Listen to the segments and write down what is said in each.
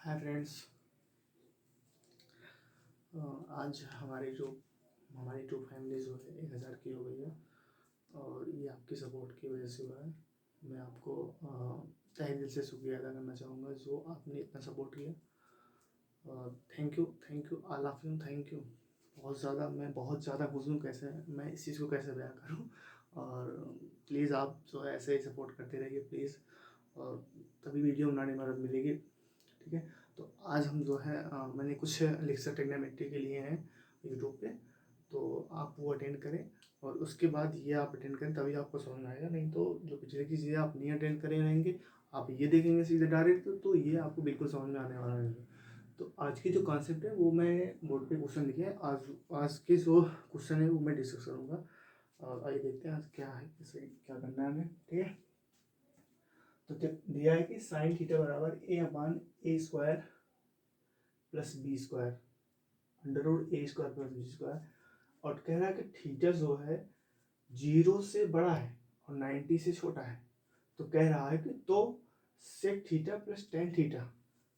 Hi friends. आज हमारी to family जो है 1000 की हो गई है और ये आपकी सपोर्ट की वजह से हुआ है। मैं आपको तहे दिल से शुक्रिया अदा करना चाहूँगा जो आपने इतना सपोर्ट किया। Thank you all of you, thank you मैं बहुत ज़्यादा खुश हूँ। कैसे मैं इस चीज़ को कैसे बयां करूँ। और प्लीज़ आप जो है ऐसे ही सपोर्ट करते रहिए प्लीज़, और तभी वीडियो बनाने में मदद मिलेगी। ठीक है, तो आज हम जो है मैंने कुछ लेक्चर टेक्नोमेट्री के लिए हैं यूट्यूब पे, तो आप वो अटेंड करें और उसके बाद ये आप अटेंड करें तभी आपको समझ में आएगा। नहीं तो जो पिछले की चीज़ें आप नहीं अटेंड करे रहेंगे, आप ये देखेंगे सीधे डायरेक्ट, तो ये आपको बिल्कुल समझ में आने वाला नहीं है। तो आज की जो कॉन्सेप्ट है वो मैं बोर्ड पे क्वेश्चन लिखे हैं। आज के जो क्वेश्चन है वो मैं डिस्कस करूँगा और आइए देखते हैं आज क्या है, कैसे क्या करना है हमें। ठीक है, तो दिया है कि साइन थीटा बराबर a/a² plus b² under root a² plus b², और कह रहा है कि थीटा जो है 0 से बड़ा है और 90 से छोटा है। तो कह रहा है कि तो sec theta plus tan theta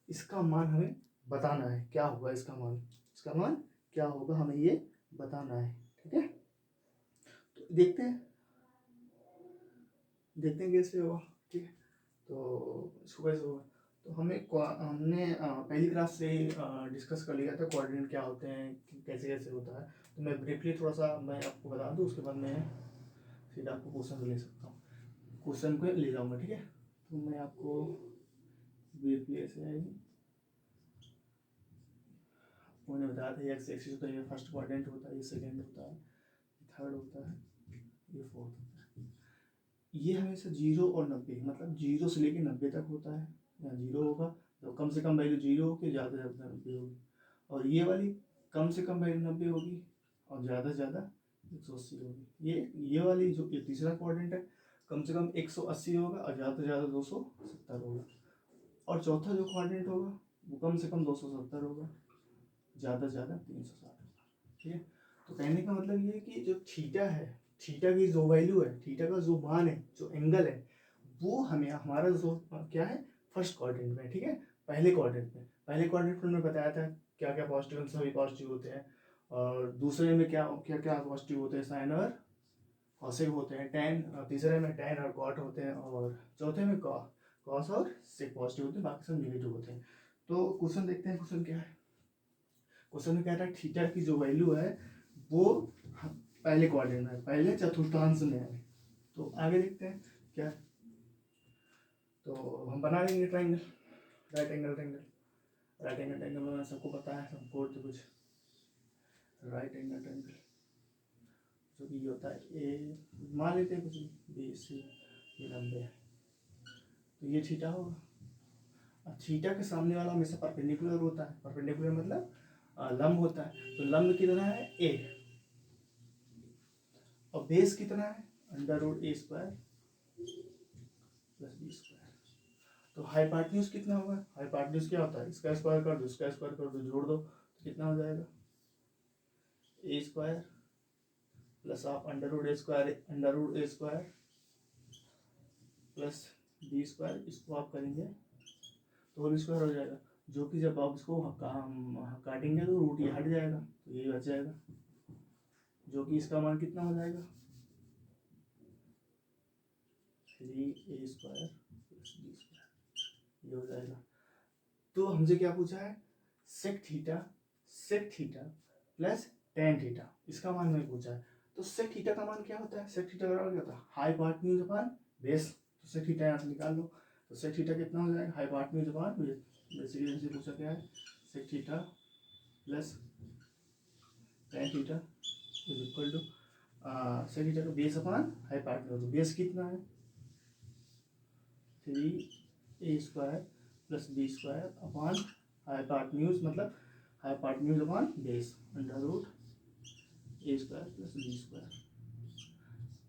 इसका मान हमें बताना है। क्या होगा इसका मान क्या होगा हमें ये बताना है। ठीक है, तो देखते हैं कैसे होगा। ठीक है, तो इसको कैसे होगा, तो हमने पहली क्लास से डिस्कस कर लिया था कोऑर्डिनेट क्या होते हैं, कैसे कैसे होता है। तो मैं ब्रीफली थोड़ा सा मैं आपको बता दूँ, उसके बाद मैं सीधा आपको क्वेश्चन ले सकता हूँ, क्वेश्चन को ले जाऊँगा। ठीक है, तो मैं आपको ब्रीफली ऐसे आएगी, मैंने बताया था एक्स एक्सिस होता है, ये फर्स्ट क्वाड्रेंट होता है, ये सेकेंड होता है, थर्ड होता है, ये फोर्थ होता है। ये हमेशा 0 और 90 मतलब 0 से लेके 90 तक होता है। यहाँ 0 होगा तो कम से कम वैल्यू 0 होगी, ज़्यादा से ज़्यादा 90 होगी। और ये वाली कम से कम वैल्यू 90 होगी और ज़्यादा से ज़्यादा 180 होगी। ये वाली जो ये तीसरा क्वाड्रेंट है, कम से कम 180 होगा और ज़्यादा से ज़्यादा 270 होगा। और चौथा जो क्वाड्रेंट होगा वो कम से कम 270 होगा, ज़्यादा से ज़्यादा 360 होगा। ठीक है, तो कहने का मतलब ये है कि जो थीटा है, थीटा की जो वैल्यू है, थीटा का जो मान है, जो एंगल है, वो हमें हमारा जो क्या है फर्स्ट क्वाड्रेंट में। ठीक है, पहले क्वाड्रेंट में मैं बताया था क्या क्या पॉजिटिव सभी पॉजिटिव होते हैं, और दूसरे में क्या क्या क्या पॉजिटिव होते हैं, साइन और कॉसेक होते हैं, टेन, तीसरे में टेन और कॉट होते हैं, और चौथे में कॉस और सेक पॉजिटिव होते हैं, बाकी सब नेगेटिव होते हैं। तो क्वेश्चन देखते हैं, क्वेश्चन क्या है। क्वेश्चन में कह रहा है थीटा की जो वैल्यू है वो पहले क्वाड्रेंट में, पहले चतुर्थांश में है। तो आगे देखते हैं क्या है। तो हम बना लेंगे ट्राइंगल, राइट एंगल ट्राइंगल में सबको पता है, सबको तो कुछ राइट एंगल ट्राइंगल जो कि होता है ए, मान लेते हैं कुछ बी सी, ये 90 है, तो ये थीटा होगा। अब थीटा के सामने वाला हमेशा परपेंडिकुलर होता है, परपेंडिकुलर मतलब लंब होता है। तो लंब कितना है ए, और बेस कितना है under root a² plus b²। तो हाइपोटेन्यूज कितना होगा, हाइपोटेन्यूज क्या होता है, इसका स्क्वायर कर दो, इसका स्क्वायर कर दो, जोड़ दो, तो कितना हो जाएगा a² प्लस आप under root a² plus b², इसको आप करेंगे तो होल स्क्वायर हो जाएगा, जो कि जब आप इसको काटेंगे तो रूट ये हट जाएगा, तो ये बच जाएगा, जो कि इसका मान कितना हो जाएगा 3a² प्लस b², ये हो जाएगा। तो हमसे क्या पूछा है, sec theta plus tan theta, इसका मान हमें पूछा है। तो सेक थीटा का मान क्या होता है, सेक थीटा बराबर क्या होता है हाइपोटेन्यूज अपॉन बेस। तो सेक थीटा यहाँ से निकाल लो, तो सेक थीटा कितना हो जाएगा हाइपोटेन्यूज अपॉन बेस। बेसिकली हमसे पूछा क्या है, sec theta plus tan theta is equal to sec theta का बेस अपॉन हाइपोटेन्यूज। बेस कितना है 3a² plus b² upon hypotenuse, मतलब hypotenuse upon base under root a² plus b²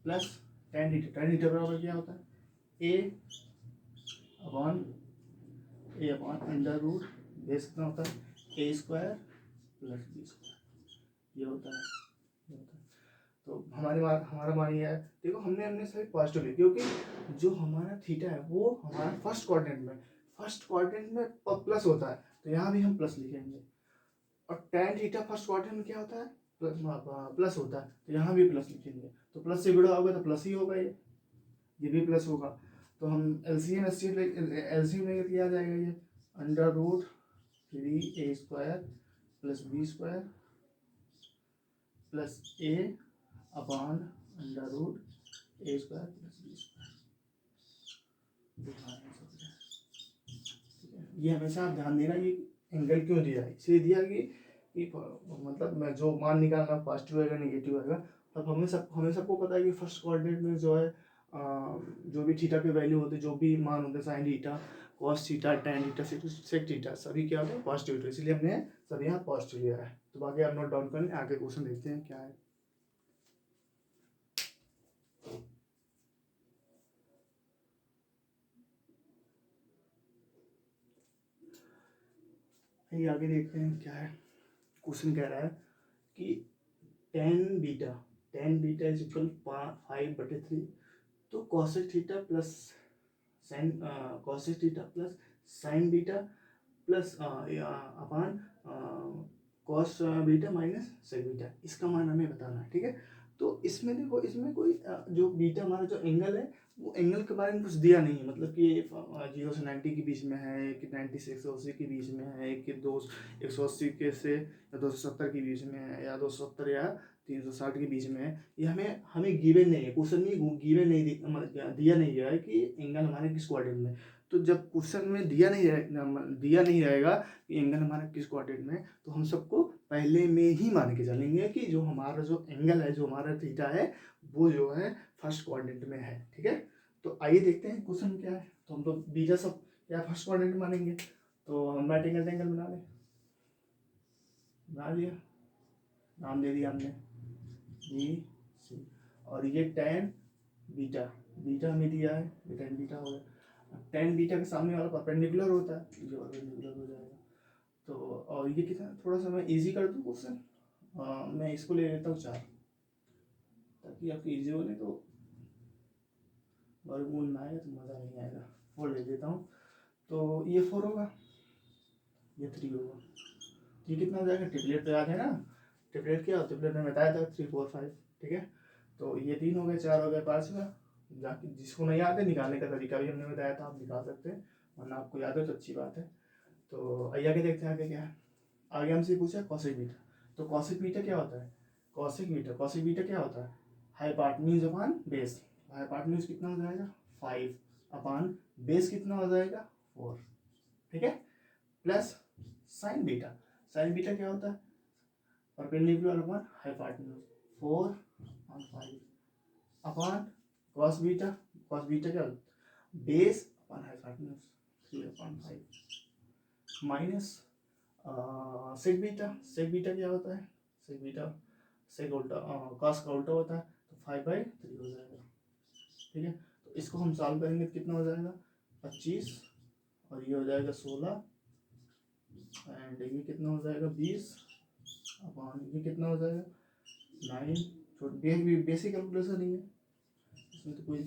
plus tan theta. Tan theta बराबर क्या होता है a upon under root base कितना होता है a² प्लस b², ये होता है। तो हमारा मान ये है, देखो हमने सभी पॉजिटिव लिया क्योंकि जो हमारा थीटा है वो हमारा फर्स्ट क्वाड्रेंट में, फर्स्ट क्वाड्रेंट में प्लस होता है, तो यहाँ भी हम प्लस लिखेंगे। और tan थीटा फर्स्ट क्वाड्रेंट में क्या होता है, प्लस होता है, तो यहाँ भी प्लस लिखेंगे। तो प्लस से गुणा होगा तो प्लस ही होगा, ये भी प्लस होगा। तो हम एलसीएम लेंगे तो क्या आ जाएगा, ये under root 3a² plus b² plus a upon under root a² plus b²। ये हमेशा आप ध्यान देना, ये एंगल क्यों दिया है, इसलिए दिया कि मतलब मैं जो मान निकालना पॉजिटिव आएगा नेगेटिव आएगा। तब हमें सबको पता है कि फर्स्ट कोऑर्डिनेट में जो है जो भी थीटा के वैल्यू होते, जो भी मान होते, sine theta, cos theta, tan theta, sec theta, सभी क्या होते हैं पॉजिटिव होते हैं, इसलिए हमने सब यहाँ पॉजिटिव लिया है। तो बाकी आप नोट डाउन करें, आगे क्वेश्चन देखते हैं क्या है। ये आगे देखते हैं क्या है। क्वेश्चन कह रहा है कि tan बीटा इज इक्वल 5/3, तो cosec theta plus sine beta plus upon cos beta minus sec beta, इसका मान हमें बताना है। ठीक है, तो इसमें देखो, इसमें कोई जो बीटा हमारा जो एंगल है, वो एंगल के बारे में कुछ दिया नहीं है, मतलब कि 0 से 90 के बीच में है, कि 90 से 180 के बीच में है, कि 180 के से 270 के बीच में है, या 270 या 360 के बीच में है। ये हमें गिवन नहीं है, क्वेश्चन में गिवन नहीं दिया नहीं गया है कि एंगल हमारे किस क्वाड्रेंट में। तो जब क्वेश्चन में दिया नहीं रहेगा कि एंगल हमारा किस क्वाड्रेंट में, तो हम सबको पहले में ही मान के चलेंगे कि जो हमारा जो एंगल है, जो हमारा थीटा है, वो जो है फर्स्ट क्वाड्रेंट में है। ठीक है, तो आइए देखते हैं क्वेश्चन क्या है। तो हम तो बीजा सब क्या फर्स्ट क्वाड्रेंट मानेंगे, तो हम राइट एंगल ट्रायंगल बना लिया, नाम दे दिया हमने बी सी। और ये tan बीटा हमें दिया है, ये tan बीटा हो गया। tan बीटा के सामने वाला परपेंडिकुलर होता है, ये परपेंडिकुलर हो जाएगा। तो और ये कितना, थोड़ा सा मैं इजी कर दूँ क्वेश्चन, मैं इसको ले लेता हूँ 4, ताकि आपको इजी हो, नहीं तो वर्गमूल में आएगा तो मज़ा नहीं आएगा। 4 ले लेता हूँ, तो ये 4 होगा, ये 3 होगा। ये कितना हो जाएगा, ट्रिपलेट तो याद है ना, ट्रिपलेट क्या होता है, ट्रिपलेट में बताया था 3 4 5। ठीक है, तो ये 3 हो गए, 4 हो गए, 5 हुआ। जाके जिसको नहीं याद है, निकालने का तरीका भी हमने बताया था, आप निकाल सकते हैं, वरना आपको याद है तो अच्छी बात है। तो आइए देखते हैं आगे क्या है। आगे हमसे पूछा कॉसेक बीटा, तो कॉसेक बीटा क्या होता है, कॉसेक बीटा क्या होता है, हाइपोटेन्यूज अपॉन बेस। हाइपोटेन्यूज कितना हो जाएगा 5 अपॉन बेस कितना हो जाएगा 4। ठीक है, प्लस साइन बीटा क्या होता है, परपेंडिकुलर अपॉन हाइपोटेन्यूज 4 और 5 अपॉन कॉस बीटा क्या होता है, base upon hypotenuse 3/5 minus sec beta क्या होता है, सेक उल्टा कॉस का उल्टा होता है, तो 5/3 हो जाएगा। ठीक है, तो इसको हम सॉल्व करेंगे तो कितना हो जाएगा 25, और ये हो जाएगा 16, एंड ये कितना हो जाएगा 20 अपॉन ये कितना हो जाएगा 9। बेसिक कैलकुलेशन ही है, इसमें तो कोई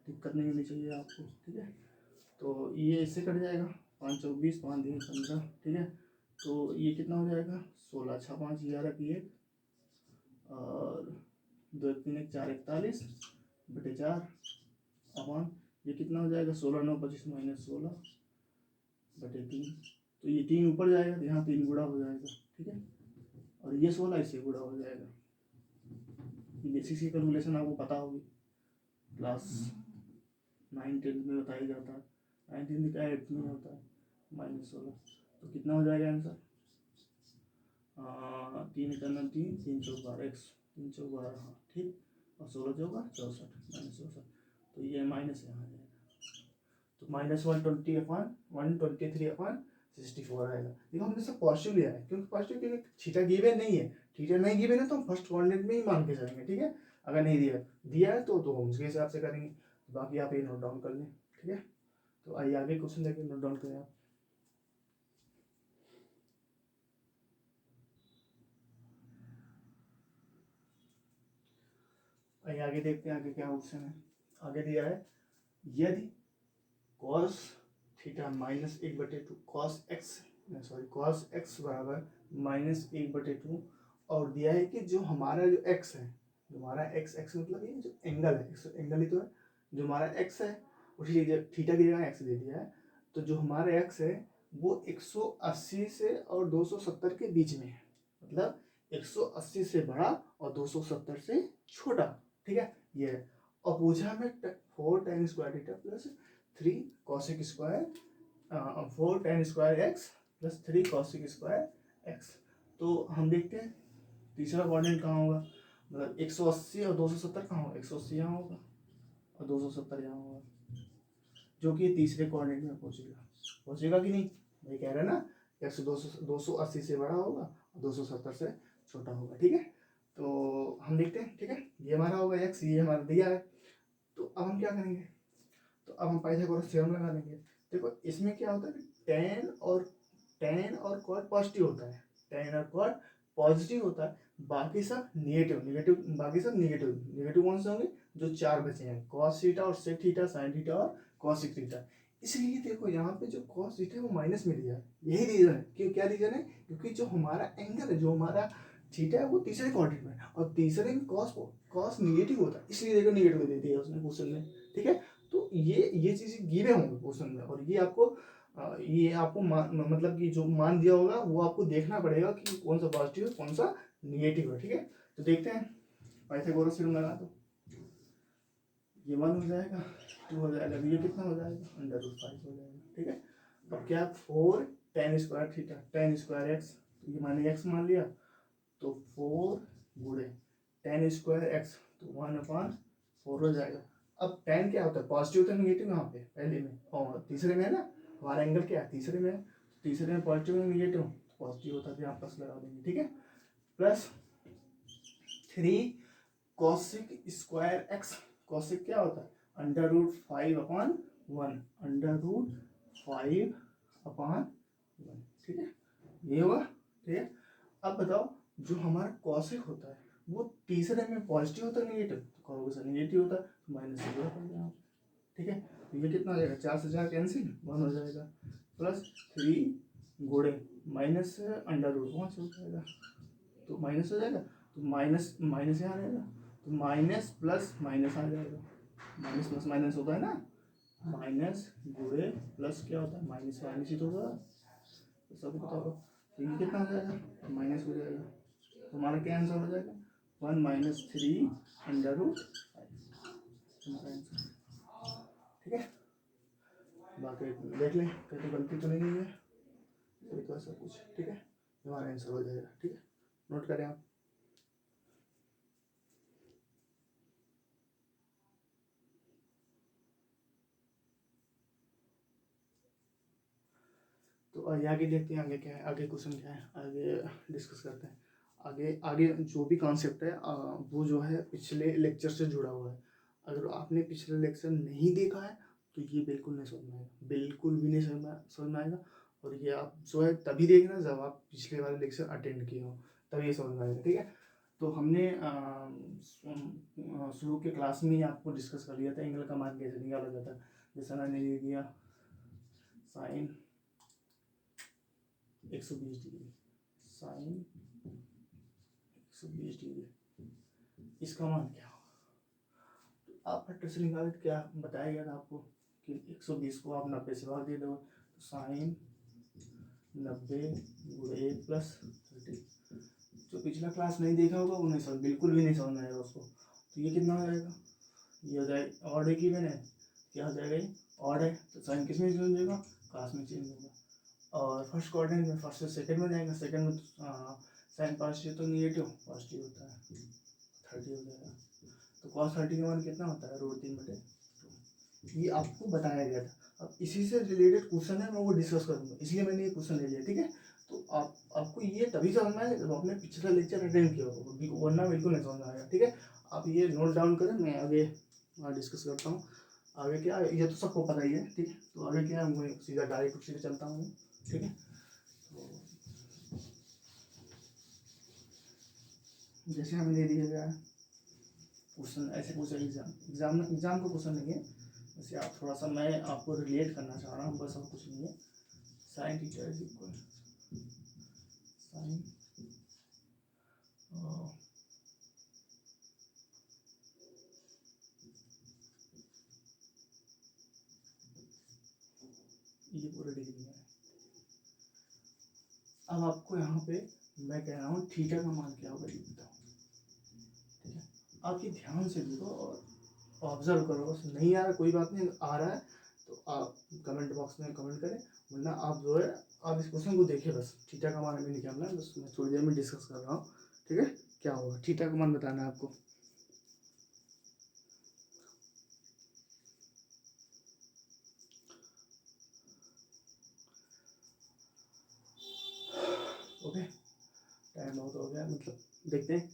दिक्कत नहीं होनी चाहिए आपको। ठीक है, तो ये इससे कट जाएगा, 5 चौक 20, 5 दिन 15। ठीक है, तो ये कितना हो जाएगा 16 6 5 11 की 1, और 2 3 1 4 41/4 अपॉन ये कितना हो जाएगा 16 9 25 माइनस 16/3। तो ये 3 ऊपर जाएगा, तो यहाँ 3 गुणा हो जाएगा। ठीक है, और ये 16 इससे गुणा हो जाएगा। ये बेसिक की कैलकुलेशन आपको पता होगी, क्लास 9 10 में बताया जाता है, 9 10 का 8 में होता है, -16। तो कितना हो जाएगा आंसर, 3 करना 3 3 चौक 12 3 चौक 12, हाँ ठीक, और 16 चौका 64 -64, तो ये माइनस यहाँ आ जाएगा, तो -123/64 आएगा। देखो हमने सब पॉजिटिव लिया है, क्योंकि पॉजिटिव क्योंकि थीटा गिवन नहीं है, थीटा नहीं गिवन है तो हम फर्स्ट क्वाड्रेंट में ही मान के चलेंगे। ठीक है, अगर नहीं दिया है तो हम उसके हिसाब से करेंगे। बाकी आप ये नोट डाउन कर लें। ठीक है, तो आइए आगे क्वेश्चन देखिए, नोट डाउन करें आप। आइए आगे देखते हैं आगे क्या क्वेश्चन है। आगे दिया है, यदि cos theta minus 1/2 cos x, sorry cos x बराबर -1/2, और दिया है कि जो हमारा जो एक्स है, जो हमारा एक्स मतलब ये जो एंगल है, एंगल ही तो है, जो हमारा एक्स है उसी थीटा की जगह एक्स दे दिया है, तो जो हमारा एक्स है वो 180 से और 270 के बीच में है, मतलब 180 से बड़ा और 270 से छोटा, ठीक है ये है। और पूछा हमें 4 tan square theta plus 3 cosec square 4 tan square x plus 3 cosec square x. तो हम देखते हैं तीसरा कोऑर्डिनेट कहाँ होगा, मतलब 180 और 270 कहाँ होगा, 180 यहाँ होगा और 270 यहाँ होगा, जो कि तीसरे कोऑर्डिनेट में पहुंचेगा कि नहीं, भाई कह रहे हैं ना, एक्स 280 से बड़ा होगा और 270 से छोटा होगा, ठीक है। तो हम देखते हैं, ठीक है, ये हमारा होगा एक्स, ये हमारा दिया है, तो अब हम क्या करेंगे, तो अब हम पाइथागोरस थ्योरम लगा देंगे। देखो इसमें क्या होता है कि टेन और कॉट पॉजिटिव होता है, टेन और कॉट पॉजिटिव होता है, बाकी सब नेगेटिव, बाकी सब नेगेटिव कौन से होंगे, जो चार बचे हैं, कॉस थीटा और सेक थीटा, साइन थीटा और कॉसिक थीटा। इसलिए देखो यहाँ पे जो कॉस थीटा है वो माइनस में दिया है, यही रीजन है कि क्या रीजन है, क्योंकि जो हमारा एंगल है, जो हमारा थीटा है वो तीसरे क्वाड्रेंट में है, और तीसरे में कॉस नेगेटिव होता है, इसलिए देखो नेगेटिव दे दिया उसने क्वेश्चन में, ठीक है। तो ये चीजें गिरे होंगे क्वेश्चन में, और ये आपको मतलब कि जो मान दिया होगा वो आपको देखना पड़ेगा कि कौन सा पॉजिटिव है कौन सा निगेटिव है, ठीक है। तो देखते हैं पाइथागोरस थ्योरम लगा दो, ये 1 हो जाएगा, 2 हो जाएगा, ये कितना हो जाएगा, √5 हो जाएगा, ठीक है। अब क्या 4 tan square theta tan square x, ये मैंने एक्स मान लिया, तो 4 गुणे tan स्क्वायर एक्स, तो 1/4 हो जाएगा। अब tan क्या होता है, पॉजिटिव होता है नेगेटिव, यहाँ पे पहले में और तीसरे में है ना, हमारा एंगल क्या है, तीसरे में है, तीसरे में पॉजिटिव है नेगेटिव, पॉजिटिव होता है, यहाँ प्लस लगा देंगे, ठीक है, plus 3 cosec square x, cosec क्या होता है, √5/1, √5/1, ठीक है, ये होगा, ठीक है। अब बताओ जो हमारा cosec होता है वो तीसरे में पॉजिटिव होता है नेगेटिव, तो कहोगे सर नेगेटिव होता है, तो माइनस से जोड़ा पड़ जाएगा, ठीक है। तो ये कितना हो जाएगा, 4 से 4 कैंसिल, 1 हो जाएगा, प्लस 3 गुणे माइनस √5 हो जाएगा, तो माइनस हो जाएगा, तो माइनस माइनस यहाँ रहेगा, तो माइनस प्लस माइनस आ जाएगा, माइनस प्लस माइनस होता है ना, माइनस गुणे प्लस क्या होता है, माइनस माइनस ही तो होगा, तो सबको पता होगा, तो ये कितना हो जाएगा, माइनस हो जाएगा, तो हमारा क्या आंसर हो जाएगा, 1 - 3 √5, हमारा आंसर, ठीक है। बाकी देख लें कहीं तो गलती तो नहीं हुई है, तो ऐसा कुछ, ठीक है, हमारा आंसर हो जाएगा, ठीक है, नोट करें आप। तो आगे देखते हैं, आगे क्या है, आगे क्वेश्चन क्या है, आगे डिस्कस करते हैं। आगे आगे जो भी कॉन्सेप्ट है वो जो है पिछले लेक्चर से जुड़ा हुआ है, अगर आपने पिछले लेक्चर नहीं देखा है तो ये बिल्कुल नहीं समझ में आएगा, बिल्कुल भी नहीं समझ में आएगा, और ये आप जो है तभी देखना जब आप पिछले वाले लेक्चर अटेंड किए हो, तभी ये समझ में आएगा, ठीक है। तो हमने शुरू के क्लास में ही आपको डिस्कस कर लिया था एंगल का मान कैसे निकाला जाता है, जैसा मैंने ले लिया साइन 120 डिग्री, साइन 120 डिग्री, इसका मान क्या होगा, तो आप फट से निकाले, तो क्या बताया गया था आपको कि 120 को आप 90 से भाग दे दो, तो साइन 90 गुणे 1 + 30, जो पिछला क्लास नहीं देखा होगा उन्हें समझ बिल्कुल भी नहीं समझ में आएगा उसको, तो ये कितना हो जाएगा, ये हो जाएगा ऑड है कि इवन है, क्या हो जाएगा, ये ऑड है, तो साइन किस में चेंज हो जाएगा, क्लास में चेंज होगा, और फर्स्ट क्वाड्रेंट में फर्स्ट से सेकंड में जाएगा, सेकंड में साइन पॉजिटिव तो नेगेटिव पॉजिटिव होता है, 30 हो जाएगा, तो cos 30 का मान कितना होता है, √3/2, ये आपको बताया गया था। अब इसी से रिलेटेड क्वेश्चन है, मैं वो डिस्कस करूंगा, इसलिए मैंने ये क्वेश्चन ले लिया, ठीक है। तो आपको ये तभी समझ में आएगा जब आपने पिछला लेक्चर अटेंड किया होगा, वरना बिल्कुल नहीं समझ में आएगा, ठीक है। आप ये नोट डाउन करें, मैं आगे डिस्कस करता हूँ। आगे क्या, ये तो सबको पता ही है, ठीक है, तो आगे क्या है, मैं सीधा डायरेक्ट उसी पे चलता हूँ, ठीक है। तो जैसे हमें दे दिया गया है क्वेश्चन, ऐसे पूछा एग्जाम का क्वेश्चन नहीं है, जैसे आप थोड़ा सा मैं आपको रिलेट करना चाह रहा हूँ, बस और कुछ नहीं है। Sine theta is equal sine ये पूरे डिग्री में है। अब आपको यहाँ पे मैं कह रहा हूँ थीटा का मान क्या होगा ये बताओ, ठीक है। आप ये ध्यान से देखो और ऑब्जर्व करो, बस नहीं आ रहा कोई बात नहीं, आ रहा है तो आप कमेंट बॉक्स में कमेंट करें, वरना आप जो है आप इस क्वेश्चन को देखिए। बस थीटा का मान अभी निकालना है, बस मैं थोड़ी देर में डिस्कस कर रहा हूँ, ठीक है। क्या होगा, थीटा का मान बताना है आपको। ओके, टाइम बहुत हो गया, मतलब देखते हैं।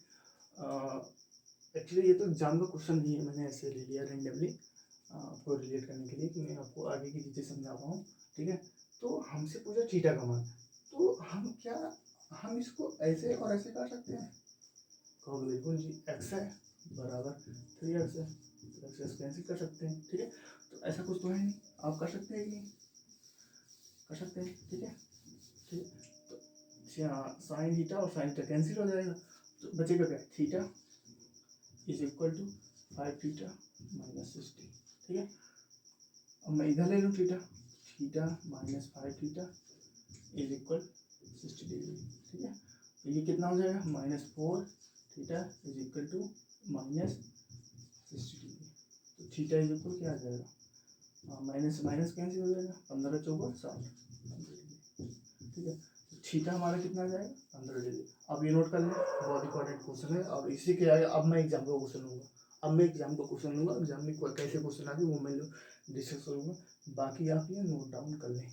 एक्चुअली ये तो एग्जाम का क्वेश्चन नहीं है, मैंने ऐसे ले लिया रेंडमली आपको रिलेट करने के लिए कि मैं आपको आगे की चीज़ें समझा पाऊँ, ठीक है। तो हमसे पूछा थीटा का मान, तो हम इसको ऐसे और ऐसे कर सकते हैं, कहोगे बिल्कुल जी, एक्स है बराबर 3x है, एक्स कैंसिल कर सकते हैं, ठीक है। तो ऐसा कुछ तो है नहीं, आप कर सकते हैं कि नहीं कर सकते हैं, ठीक है, ठीक है। तो साइन थीटा और साइन थीटा कैंसिल हो जाएगा, तो बचेगा क्या, theta is equal to 5 theta minus 60, ठीक है। अब मैं इधर ले लूँ theta, theta minus 5 theta is equal 60 degree, ठीक है। तो ये कितना हो जाएगा, -4 theta is equal to minus 60 degree. तो थीटा इज इक्वल क्या आ जाएगा, माइनस माइनस कैंसिल हो जाएगा, 15 चौका 60, ठीक है। तो थीटा हमारा कितना आ जाएगा, 15 डिग्री। अब ये नोट कर लें, बहुत इंपॉर्टेंट क्वेश्चन है। और इसी के आगे अब मैं एग्जाम का क्वेश्चन लूँगा, एग्जाम में कैसे क्वेश्चन आते वो मैं डिस्कस करूँगा, बाकी आप ये नोट डाउन कर लें।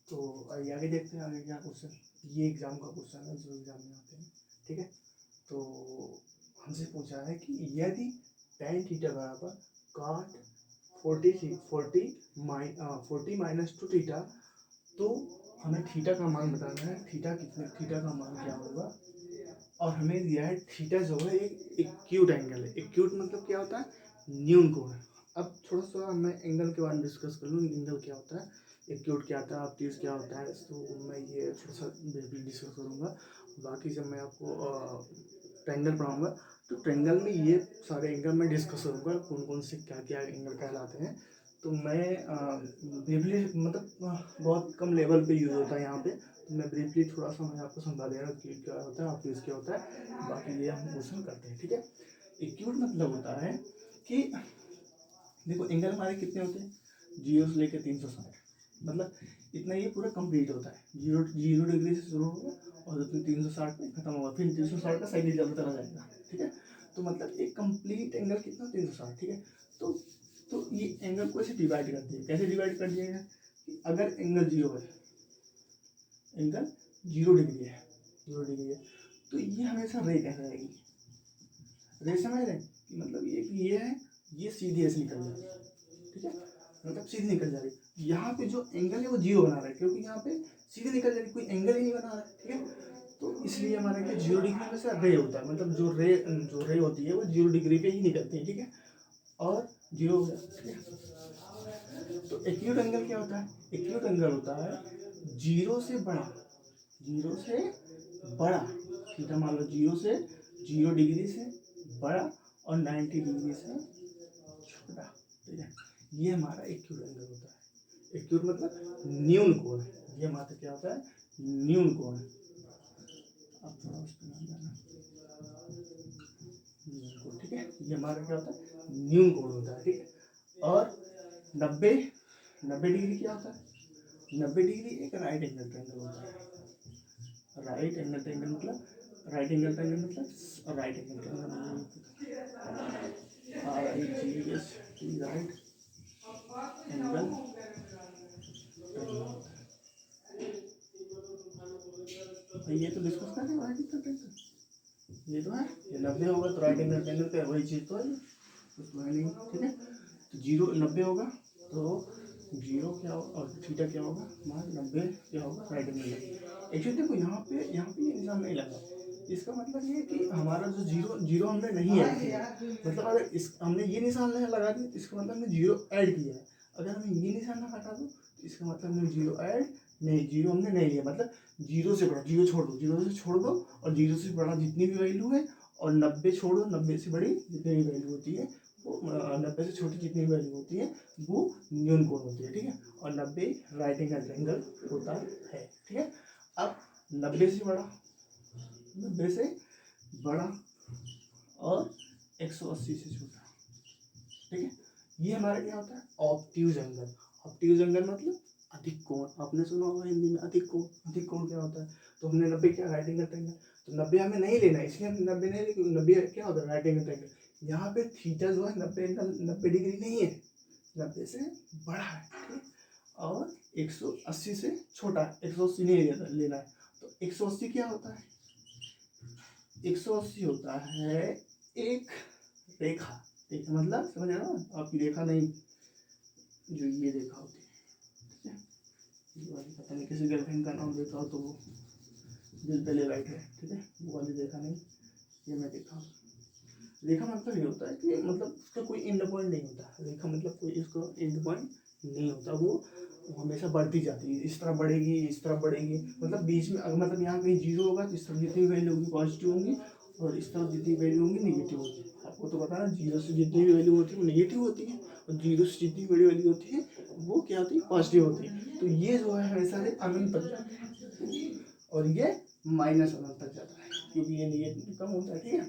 तो आगे देखते हैं आगे क्या क्वेश्चन, ये एग्जाम का क्वेश्चन है जो एग्जाम में आते हैं, ठीक है। तो हमसे पूछा है कि यदि tan थीटा बराबर cot 40 माइनस 2 थीटा, तो हमें थीटा का मान बताना है, थीटा का मान क्या होगा। और हमें दिया है थीटा जो है एक एक्यूट एंगल है। एक्यूट मतलब क्या होता है, न्यून कोण है। अब थोड़ा सा मैं एंगल के बारे में डिस्कस कर लूँ, एंगल क्या होता है, एक्यूट क्या होता है, ऑब्ट्यूज क्या होता है, तो मैं ये थोड़ा सा डिस्कस करूँगा। बाकी जब मैं आपको ट्रायंगल पढ़ाऊँगा तो ट्रायंगल में ये सारे एंगल मैं डिस्कस करूँगा, कौन कौन से क्या क्या एंगल कहलाते हैं। तो मैं ब्रीफली मतलब बहुत कम लेवल पे यूज़ होता है यहाँ पे, तो मैं ब्रीफली थोड़ा सा मैं आपको समझा दे रहा हूँ कि क्या होता है, ऑब्ट्यूज क्या होता है, बाकी ये हम क्वेश्चन करते हैं, ठीक है। एक्यूट मतलब होता है कि देखो एंगल हमारे कितने होते हैं, 0 से लेकर 360, मतलब इतना ये पूरा कंप्लीट होता है। 0 डिग्री से शुरू होगा और 360 पे खत्म होगा, फिर 360 का साइकिल चलता जाएगा, ठीक है। तो मतलब एक कंप्लीट एंगल कितना, 360, ठीक है। तो ये एंगल को ऐसे डिवाइड करते हैं, कैसे डिवाइड कर दिया है कि अगर एंगल 0 है, एंगल 0 डिग्री है, 0 डिग्री है, तो ये हमेशा रे कहलाएगी। रे समझ रहे हैं, मतलब ये है, ये सीधी ऐसे निकल जाएगी, ठीक है, मतलब सीधी निकल जा रही। यहाँ पे जो एंगल है वो 0 बना रहा है, क्योंकि यहाँ पे सीधे निकल जा रही, कोई एंगल ही नहीं बना रहा है, ठीक है। तो इसलिए हमारा क्या 0 डिग्री में से रे होता है, मतलब जो रे होती है वो 0 डिग्री पे ही निकलती है, ठीक है। और 0 हो गया, ठीक है। तो एक्यूट एंगल क्या होता है, एक्यूट एंगल होता है 0 से बड़ा, 0 से बड़ा, थीटा मान लो 0 से 0 डिग्री से बड़ा और 90 डिग्री से छोटा, ठीक है। ये हमारा एक्यूट एंगल होता है। एक्यूट मतलब न्यून कोण, ये हमारा क्या होता है, न्यून कोण। अब थोड़ा उस पर ध्यान देना, न्यून कोण, ठीक है। ये हमारा क्या होता है, न्यून कोण होता है, ठीक है। और 90 डिग्री क्या होता है, 90 डिग्री एक राइट एंगल ट्रायंगल होता है। राइट एंगल ट्रायंगल मतलब राइट एंगल ट्रायंगल मतलब right angle triangle right angle भाई, ये तो डिस्कस कर रहे हो राइट एंगल ट्रायंगल, ये तो है, ये 90 होगा तो राइट एंगल ट्रायंगल पे वही चीज़ तो है, कुछ तो है नहीं, ठीक है। तो 0 90 होगा तो जीरो क्या होगा और थीटा क्या होगा हमारा 90 क्या होगा राइट एंगल है। एक्चुअली देखो यहाँ पे ये निशान नहीं लगा, इसका मतलब ये कि हमारा जो जीरो हमने नहीं ऐड किया, मतलब अगर इस हमने ये निशान नहीं लगा दिया तो इसका मतलब हमने जीरो ऐड किया है। अगर हमें ये निशान ना हटा दो तो इसका मतलब हमने जीरो ऐड नहीं, जीरो हमने नहीं लिया, मतलब जीरो से बड़ा, जीरो छोड़ दो, जीरो से छोड़ दो और जीरो से बड़ा जितनी भी वैल्यू है और 90 छोड़ दो, 90 से बड़ी जितनी भी वैल्यू होती है वो 90 से छोटी जितनी भी वैल्यू होती है वो न्यून कोण होती है, ठीक है। और 90 राइट एंगल होता है, ठीक है। अब 90 से बड़ा, 90 से बड़ा और 180 से छोटा, ठीक है। ये हमारा क्या होता है ऑब्ट्यूज एंगल। ऑब्ट्यूज एंगल मतलब अधिक कोण, आपने सुना होगा हिंदी में अधिक कोण। अधिक कोण क्या होता है, तो हमने 90 क्या राइट एंगल ट्रायंगल, तो 90 हमें नहीं लेना है, इसलिए हम 90 नहीं लेंगे। 90 क्या होता है राइट एंगल ट्रायंगल। यहाँ पे थीटा जो है 90 डिग्री नहीं है, 90 से बड़ा है, ठीक। और 180 से छोटा है, 180 नहीं लेना है। तो 180 क्या होता है, 180 होता है एक रेखा। रेखा मतलब समझ रहे हो आपकी रेखा नहीं, जो ये रेखा होती है, ठीक है। ये वाली पता नहीं किसी गर्लफ्रेंड का नाम देखा हो तो वो दिल पे ले बैठे, ठीक है, वो वाली रेखा नहीं, ये मैं देखा हूँ। रेखा मतलब ये होता है कि मतलब उसका कोई एंड पॉइंट नहीं होता। रेखा मतलब कोई इसका एंड पॉइंट नहीं होता, वो हमेशा बढ़ती जाती है, इस तरह बढ़ेगी, इस तरह बढ़ेगी, मतलब बीच में अगर मतलब यहाँ कहीं जीरो होगा तो इस तरफ जितनी वैल्यू होगी पॉजिटिव होंगी और इस तरफ जितनी वैल्यू होंगी निगेटिव होगी। आपको तो पता है जीरो से जितनी भी वैल्यू होती है वो निगेटिव होती है और जीरो से जितनी बड़ी वैल्यू होती है वो क्या होती है पॉजिटिव होती है। तो ये जो है हमेशा से अनंत तक जाते हैं और ये माइनस अनंत तक जाता है क्योंकि ये निगेटिव कम होता है, ठीक है।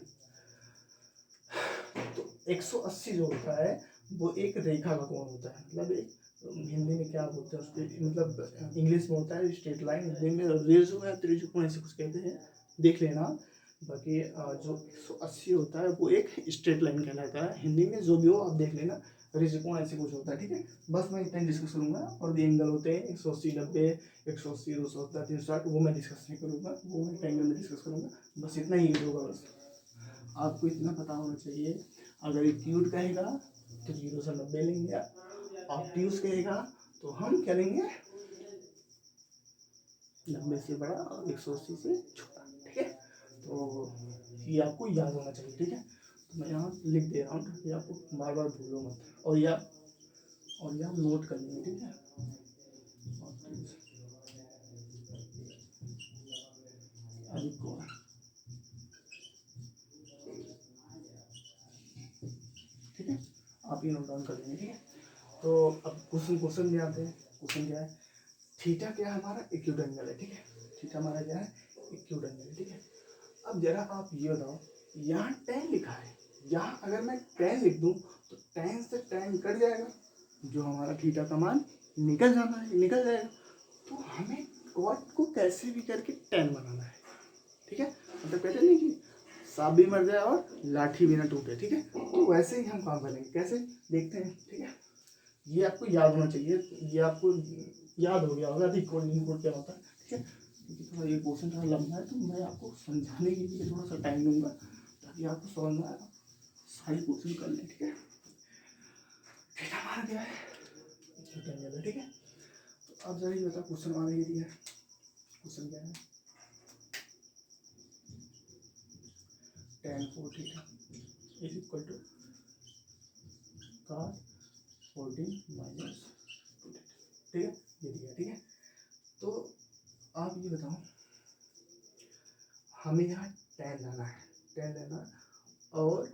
तो 180 जो होता है वो एक रेखा का कोण होता है, मतलब एक हिंदी में क्या बोलते हैं उसके, मतलब इंग्लिश में होता है स्ट्रेट लाइन, हिंदी में रेजो है त्रिकोण ऐसे कुछ कहते हैं, देख लेना। बाकी जो 180 होता है वो एक स्ट्रेट लाइन कहलाता है हिंदी में, जो भी हो आप देख लेना, त्रिकोण ऐसे कुछ होता है, ठीक है। बस मैं इतना डिस्कस करूंगा और भी एंगल होते हैं 180, 90, 180, 270, 360, वो मैं डिस्कस नहीं करूंगा, वो मैं एंगल में डिस्कस करूंगा। बस इतना ही होगा, बस आपको इतना पता होना चाहिए। अगर एक्यूट कहेगा तो 0 से 90 लेंगे, ऑब्ट्यूज कहेगा तो हम क्या लेंगे 90 से बड़ा और 180 से छोटा, ठीक है। तो ये आपको याद होना चाहिए, ठीक है। तो मैं यहाँ लिख दे रहा हूँ ताकि आपको बार बार भूलो मत, और ये आप नोट कर लेंगे, ठीक है। अधिक कोण, ठीक है, आप ये नोट डाउन कर लेंगे, ठीक है। तो अब क्वेश्चन में आते हैं। क्वेश्चन क्या है, थीटा क्या है हमारा एक्यूट एंगल है, ठीक है। थीटा हमारा क्या है एक्यूट एंगल है, ठीक है। अब जरा आप ये बताओ, यहाँ tan लिखा है, यहाँ अगर मैं tan लिख दूं तो tan से tan कट जाएगा, जो हमारा थीटा का मान निकल जाना है, निकल जाएगा। तो हमें cot को कैसे भी करके tan बनाना है, ठीक है। मतलब कहते नहीं कि सांप भी मर जाए और लाठी भी ना टूटे, ठीक है। तो वैसे ही हम काम करेंगे, कैसे देखते हैं, ठीक है। ये आपको याद होना चाहिए, ये आपको याद हो गया होगा अधिक कोण न्यून कोण क्या होता है, ठीक है। क्योंकि थोड़ा ये क्वेश्चन थोड़ा लंबा है तो मैं आपको समझाने के लिए थोड़ा सा टाइम लूँगा ताकि आपको समझ में आए, सारी क्वेश्चन कर लें, ठीक है। थीटा हमारा क्या है, ठीक है। तो अब जरा ये बताओ क्वेश्चन हमारा ये दिया है, क्वेश्चन क्या है tan 4 theta is equal to cos 14 minus 2 theta, ठीक है, ये दिया, ठीक है। तो आप ये बताओ हमें यहाँ tan लाना है, tan लेना है और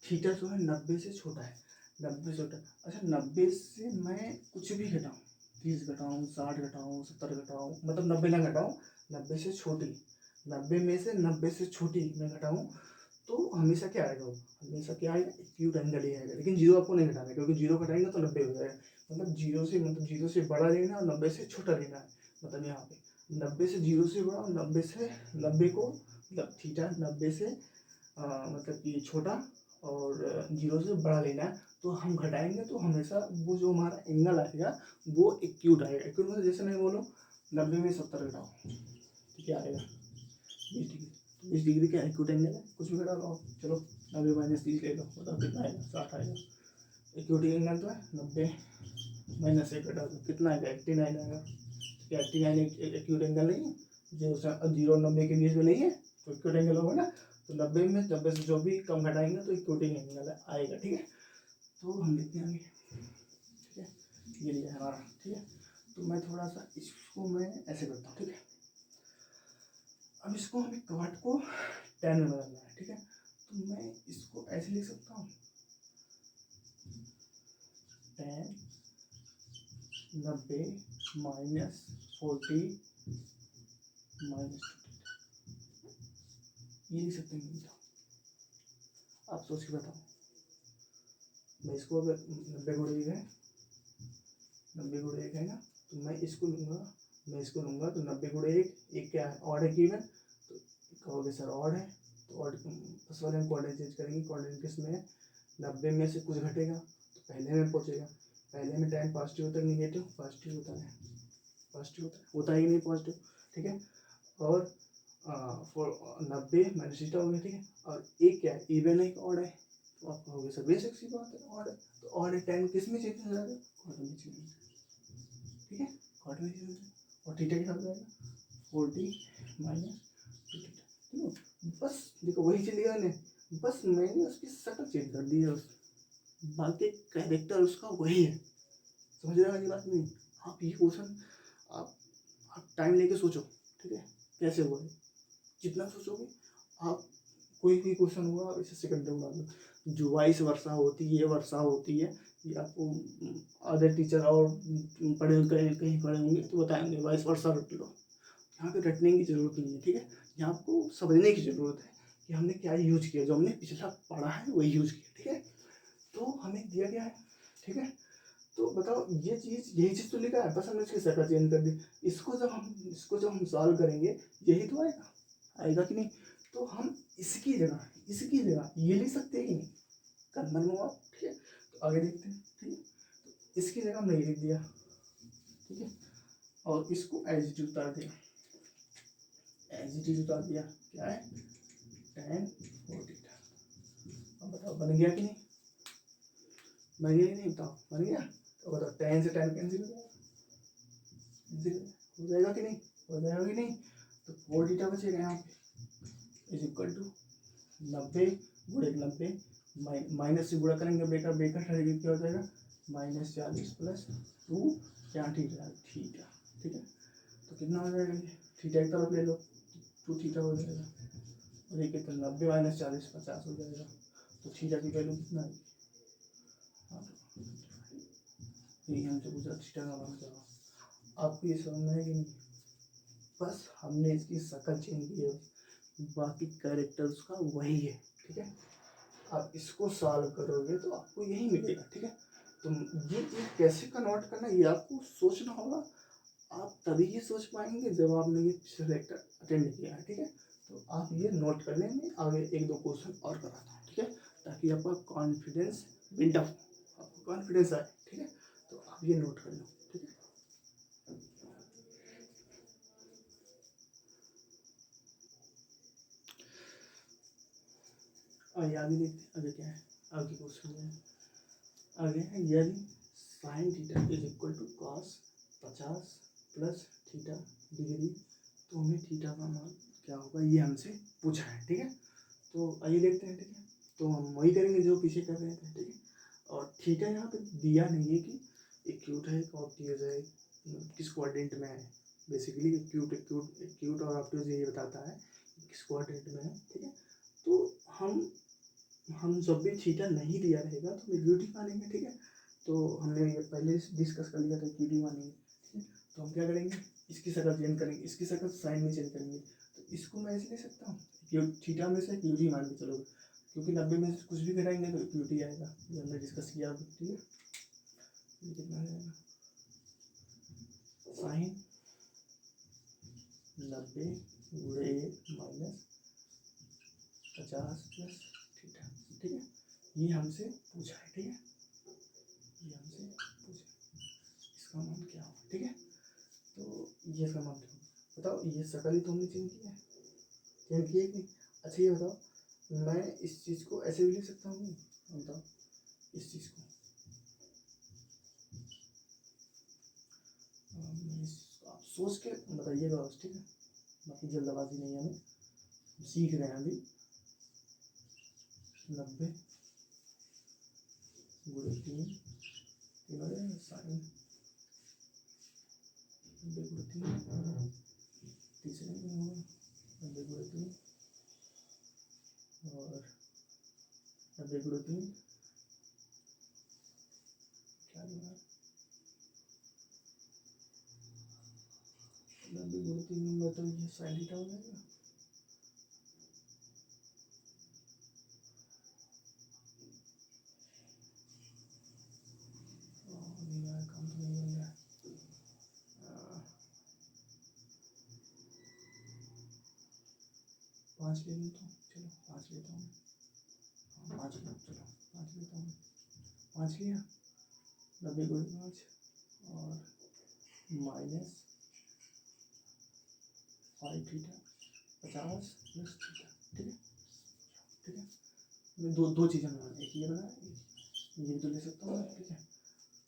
थीटा जो है 90 से छोटा है, 90 से छोटा। अच्छा 90 से मैं कुछ भी घटाऊँ, 30 घटाऊँ, 60 घटाऊँ, 70 घटाऊँ, मतलब 90 ना घटाऊँ, 90 से छोटी, 90 में से 90 से छोटी मैं घटाऊँ तो हमेशा क्या आएगा, वो हमेशा क्या आएगा एक्यूट एंगल ही आएगा। लेकिन जीरो आपको नहीं घटाना है क्योंकि जीरो घटाएंगे तो 90 हो जाएगा, मतलब जीरो से बड़ा लेना है और 90 से छोटा लेना है। मतलब यहाँ पे 90 से जीरो से बड़ा और 90 से 90 को मतलब थीटा 90 से मतलब कि छोटा और जीरो से बड़ा लेना है। तो हम घटाएंगे तो हमेशा वो जो हमारा एंगल आएगा वो एक्यूट आएगा। एक्यूट मतलब जैसे मैं बोलूँ 90 में 70 घटाओ तो क्या आएगा 20 डिग्री, 20 डिग्री का एक्यूट एंगल है, कुछ भी घटा लो। चलो 90 माइनस 30 ले लो, बताओ कितना आएगा, 60 आएगा। एक्यूट एंगल तो है 90 माइनस 1 घटा दो, कितना आएगा 89 आएगा। 89 एक एक्यूट एंगल नहीं है, जो 0 और 90 के बीच में नहीं है, तो एक्यूट एंगल होगा ना। तो 90 से जो भी कम घटाएंगे तो एक्यूट एंगल आएगा, ठीक है। तो हम लिखते हैं आगे, ठीक है, ये लिया है हमारा, ठीक है। तो मैं थोड़ा सा इसको मैं ऐसे करता हूँ, ठीक है। अब इसको हमें कॉट को tan में बदलना है, ठीक है। तो मैं इसको ऐसे लिख सकता हूँ, tan 90 माइनस 40 माइनस, ये लिख सकते हैं। आप सोच के बताओ। मैं इसको अगर 90 गुणे 1 है, 90 गुणे 1 है ना, तो मैं इसको लूँगा, तो 90 गुणे 1 क्या है, ऑड है कि इवन। तो कहोगे सर ऑड है, तो ऑड फर्स्ट वाले हम कोऑर्डिनेट चेंज करेंगे। कोऑर्डिनेट किस में है, 90 में से कुछ घटेगा तो पहले में पहुँचेगा। पहले में tan पॉजिटिव होता है निगेटिव, पॉजिटिव होता है, पॉजिटिव होता है कि नहीं पॉजिटिव, ठीक है। और 90 माइनस थीटा हो गया, ठीक है। और एक क्या है, इवन है कि ऑड है, तो आप कहोगे सर बेशक सी बात है, ऑड है। तो ऑड है, tan किस में चेंज हो जाएगा, कॉट में चेंज हो जाएगा, ठीक है, कॉट में चेंज हो जाएगा। और थीटा के साथ जाएगा 40 माइनस 2 थीटा, ठीक है। बस देखो वही चीज लिया मैंने, बस मैंने उसकी शक्ल चेंज कर दी है, बाकी कैरेक्टर उसका वही है। समझ रहे हो ये बात नहीं। आप ये क्वेश्चन आप टाइम लेके सोचो, ठीक है, कैसे हुआ है। जितना सोचोगे आप, कोई भी क्वेश्चन हुआ इसे सेकंड में बना दो। जो वाइस वर्षा होती है, ये आपको अदर टीचर और पढ़े कहीं पढ़े होंगे तो बताएंगे, वाइस वर्षा रट लो। यहाँ पे रटने की जरूरत नहीं है, ठीक है। यहाँ आपको समझने की जरूरत है कि हमने क्या यूज किया, जो हमने पिछला पढ़ा है वही यूज किया, ठीक है। तो हमें दिया गया है, ठीक है। तो बताओ यही चीज़ तो लिखा है, बस हमने इसकी शक्ल चेंज कर दी। इसको जब हम सॉल्व करेंगे यही तो आएगा कि नहीं। तो हम इसकी जगह ये लिख सकते हैं कि नहीं, कन्फर्म हो आप, ठीक है। तो आगे देखते हैं, ठीक है। तो इसकी जगह हमने ये लिख दिया, ठीक है, और इसको एज इट इज उतार दिया, क्या है tan 40। अब बताओ बन गया कि नहीं, बताओ बन गया। तो बताओ tan से tan कैंसिल हो जाएगा कि नहीं, तो 4 थीटा बचेगा यहाँ पे, इज इक्वल टू 90 गुणे 90 माइनस से गुणा करेंगे, बेटा हटेगा, क्या हो जाएगा -40 प्लस 2 यहाँ थीटा, ठीक है। तो कितना हो जाएगा, ये थीटा एक तरफ ले लो, 2 थीटा हो जाएगा, और ये कितना 90 माइनस 40 50 हो जाएगा। तो थीटा की वैल्यू कितना है, यही हमसे पूछा थीटा का मान क्या हो। आपको ये समझ में है कि नहीं, बस हमने इसकी शक्ल चेंज की है, बाकी कैरेक्टर उसका वही है, ठीक है। आप इसको सॉल्व करोगे तो आपको यही मिलेगा, ठीक है। तो ये चीज़ कैसे कन्वर्ट करना ये आपको सोचना होगा। आप तभी ही सोच पाएंगे जब आपने ये पिछले लेक्चर अटेंड किया है, ठीक है। तो आप ये नोट कर लेंगे, आगे 1-2 क्वेश्चन और कराता हूँ, ठीक है, ताकि आपका कॉन्फिडेंस बिल्डअप, आपको कॉन्फिडेंस आए, ठीक है। तो आप ये नोट कर लो, ठीक है। और आगे देखते हैं, आगे क्या है, आगे क्वेश्चन है, आगे है यदि sine theta is equal to cos 50 plus theta degree, तो हमें थीटा का मान क्या होगा, ये हमसे पूछा है, ठीक है। तो आइए देखते हैं, ठीक है। तो हम वही करेंगे जो पीछे कर रहे थे, ठीक है। और थीटा यहाँ पे दिया नहीं है कि एक्यूट है ऑब्ट्यूज है, किस क्वाड्रेंट में है। बेसिकली एक्यूट और ऑब्ट्यूज ये बताता है किस क्वाड्रेंट में है, ठीक है। तो हम जब भी थीटा नहीं दिया रहेगा तो हम एक्यूटी मानेंगे, ठीक है। तो हमने ये पहले डिस्कस कर लिया था, एक्यूटी मानेंगे, ठीक है। तो हम क्या करेंगे, इसकी शक्ल चेंज करेंगे, इसकी शक्ल साइन में चेंज करेंगे। तो इसको मैं ऐसे ले सकता हूँ, थीटा में से एक्यूटी मान के चलोगे, क्योंकि 90 में से कुछ भी घटाएंगे तो एक्यूटी आएगा, ये हमने डिस्कस किया अभी, ठीक है। ये कितना आएगा, साइन 90 गुणे 1 माइनस 50 प्लस थीटा, ठीक है। ये हमसे पूछा है, ठीक है, ये हमसे पूछा, इसका मान क्या होगा, ठीक है। तो ये इसका मान क्या होगा, बताओ। ये शक्ल ही तो हमने चेंज किया कि नहीं। अच्छा ये बताओ, मैं इस चीज़ को ऐसे भी लिख सकता हूँ, बताओ, इस चीज़ को सोच के बताइएगा बस, ठीक है, बाकी जल्दबाजी नहीं है, हमें सीख रहे हैं अभी। 90 गुणे 3 हो जाएगा साइन 90 गुणे 3 तीसरे में होगा 90 गुणे 3 और 90 गुणे 3 क्या होगा 90 गुणे 3 में तो ये साइन थीटा हो जाएगा। नहीं यार काम तो नहीं बन रहा है। 5 ले लूँ तो चलो 5 लेता हूँ। हाँ 5 लो, चलो 5 लेता हूँ। 5 लिया 90 गुणे 5 और माइनस 5 थीटा 50 प्लस थीटा, ठीक है, ठीक है। मैं दो चीज़ें बनाना, एक ये बना, ये भी तो ले सकता हूँ, ठीक है।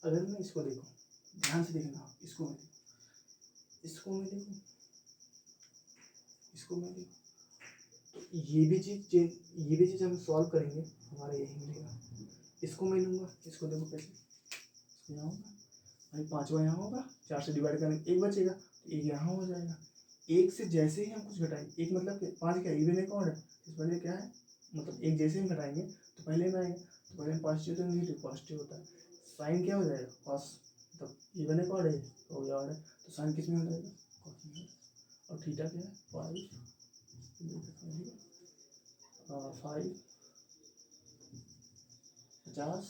अगर मैं इसको देखूँ, ध्यान से देखना, इसको मैं देखूँ, इसको मैं देखूँ, इसको मैं देखूँ, तो ये भी चीज़ हम सॉल्व करेंगे, हमारा यही मिलेगा। इसको मैं लूँगा, इसको देखो कैसे, इसको यहाँ होगा भाई, 5वां यहाँ होगा, 4 से डिवाइड करेंगे 1 बचेगा, तो 1 यहाँ हो जाएगा। 1 से जैसे ही हम कुछ घटाएंगे, 1 मतलब 5 क्या इवन एक और है, इस पहले क्या है, मतलब 1 जैसे हम घटाएंगे तो पहले में आएगा, तो पहले में पॉजिटिव तो नेगेटिव पॉजिटिव होता है। साइन क्या हो जाएगा कॉस, मतलब इवन एक और है हो गया, और है तो साइन किस में हो जाएगा कॉस में। और थीटा क्या है 5 50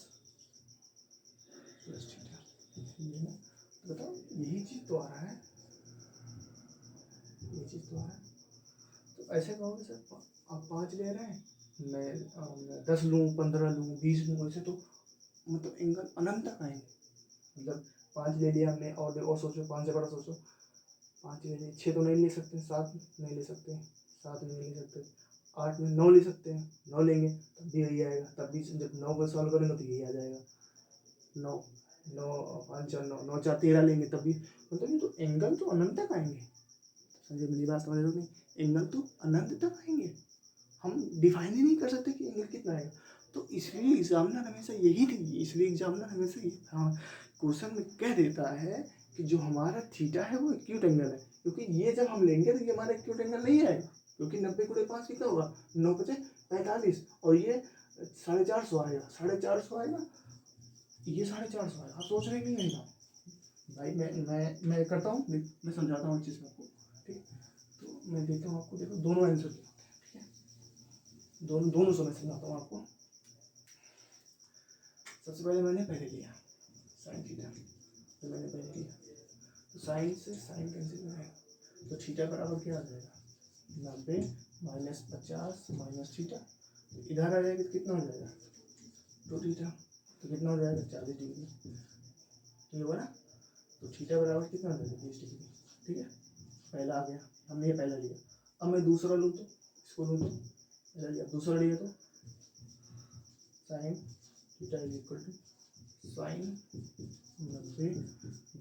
प्लस थीटा, ये ना, तो बताओ यही चीज़ तो आ रहा है, ये चीज़ तो आ रहा है। तो ऐसे कहोगे सर आप 5 ले रहे हैं, मैं 10 लूँ 15 लूँ 20 लूँ, ऐसे तो मतलब एंगल अनंत तक आएंगे। मतलब 5 ले लिया हमने, और सोचो 5 से बड़ा सोचो, 5 ले लिए, 6 तो नहीं ले सकते, 7 नहीं ले सकते, 7 नहीं ले सकते, 8 में 9 ले सकते हैं, 9 लेंगे तब भी यही आएगा, तब भी जब 9 को सॉल्व करेंगे तो यही आ जाएगा। 9 9 5 4 9 9 4 13 लेंगे तब भी, मतलब ये तो एंगल तो अनंत तक आएंगे। समझे मेरी बात, समझ रहे हो? एंगल तो अनंत तक आएंगे, हम डिफाइन ही नहीं कर सकते कि एंगल कितना आएगा। तो इसलिए एग्जामिनर हमेशा यही इसलिए एग्जामिनर हमेशा हाँ क्वेश्चन में कह देता है कि जो हमारा थीटा है वो एक्यूट एंगल है, क्योंकि ये जब हम लेंगे तो ये हमारा एक्यूट एंगल नहीं आएगा, क्योंकि 90 गुणे 5 कितना होगा 9 × 5 = 45, और ये 450 आएगा, 450 आएगा, ये 450 आएगा। आप सोच रहे नहीं आएगा भाई, मैं करता हूँ, मैं समझाता हूँ अच्छे से आपको, ठीक। तो मैं देखता हूँ आपको, देखो दोनों आंसर क्या होते हैं, ठीक है, दोनों समय समझाता हूँ आपको। सबसे पहले मैंने पहले लिया साइन थीटा, तो मैंने पहले लिया, तो साइन से साइन कैंसिल हो जाएगा, तो थीटा बराबर क्या आ जाएगा 90 माइनस 50 माइनस थीटा, तो इधर आ जाएगा तो कितना हो जाएगा 2 थीटा, तो कितना हो जाएगा 40 डिग्री, ठीक होगा ना। तो थीटा बराबर कितना हो जाएगा 20 डिग्री, ठीक है, पहला आ गया, हमने ये पहला लिया। अब मैं दूसरा लूँ तो, इसको लूँ तो, पहला लिया दूसरा लिया तो sine theta is equal to sine 90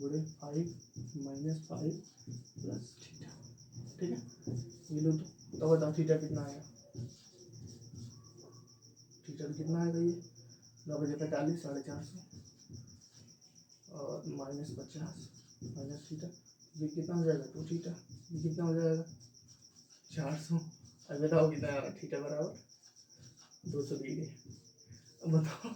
गुणे 5 माइनस 5 प्लस थीटा, ठीक है, ये लो तो बताओ थीटा कितना आएगा, थीटा कितना आएगा, ये 9 बजे 45 450 और माइनस 50 माइनस थीटा, ये कितना हो जाएगा 2 थीटा, ये कितना हो जाएगा 400। अब बताओ कितना आएगा थीटा बराबर 200 डिग्री। अब बताओ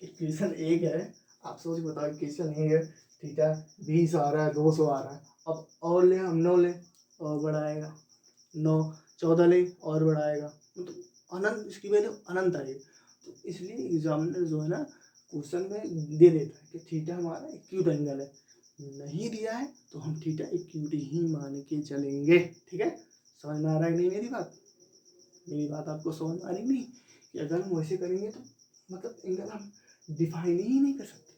इक्वेशन एक है, आप सोच बताओ इक्वेशन एक है, थीटा 20 आ रहा है 200 आ रहा है, अब और ले हम 9 ले और बढ़ाएगा 9 14 ले और बढ़ाएगा, मतलब अनंत, इसकी वैल्यू अनंत आएगी। तो इसलिए एग्जामिनर जो है ना क्वेश्चन में दे देता है कि थीटा हमारा एक्यूट एंगल है, नहीं दिया है तो हम थीटा एक्यूट ही मान के चलेंगे, ठीक है। समझ में आ रहा है नहीं मेरी बात आपको समझ में आ रही नहीं, कि अगर हम वैसे करेंगे तो मतलब एंगल हम डिफाइन ही नहीं कर सकते,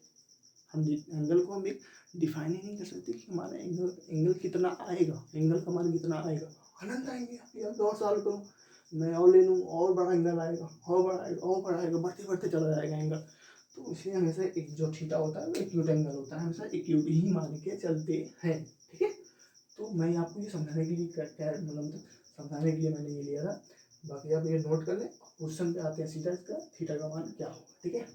हम एंगल को हम एक डिफाइन ही नहीं कर सकते कि हमारा एंगल कितना आएगा, एंगल का मान कितना आएगा, अनंत आएंगे। अब और सॉल्व करूँ, मैं और ले लूँ और बड़ा एंगल आएगा, और बढ़ाएगा बढ़ते बढ़ते चला जाएगा एंगल। तो इसलिए हमेशा एक जो थीटा होता है वो एक्यूट एंगल होता है, हमेशा एक्यूट ही मान के चलते हैं, ठीक है। तो मैं आपको ये समझाने के लिए मतलब समझाने के लिए मैंने ये लिया था। बाकी आप ये नोट कर लें। क्वेश्चन पे आते हैं सीधा, इसका थीटा का मान क्या होगा, ठीक है।